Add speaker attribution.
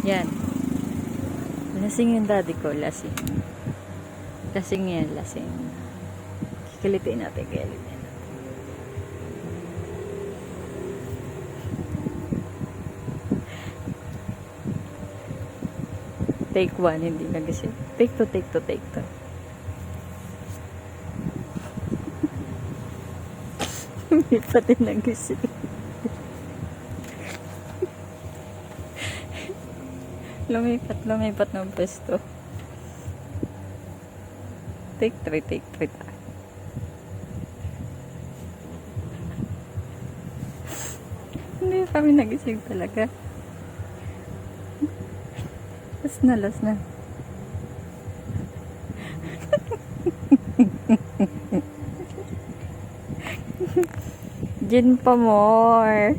Speaker 1: Yan. Lasing yung daddy ko. Lasing. Lasing yan. Lasing. Kikilitin natin. Kikilitin natin. Take 1. Hindi nagising. Take 2. Take 2. Take 2. Hindi pati nagising. Lumipat ng pwesto. Take 3 tayo. Hindi kami nagising talaga. Last na. Gin pa more.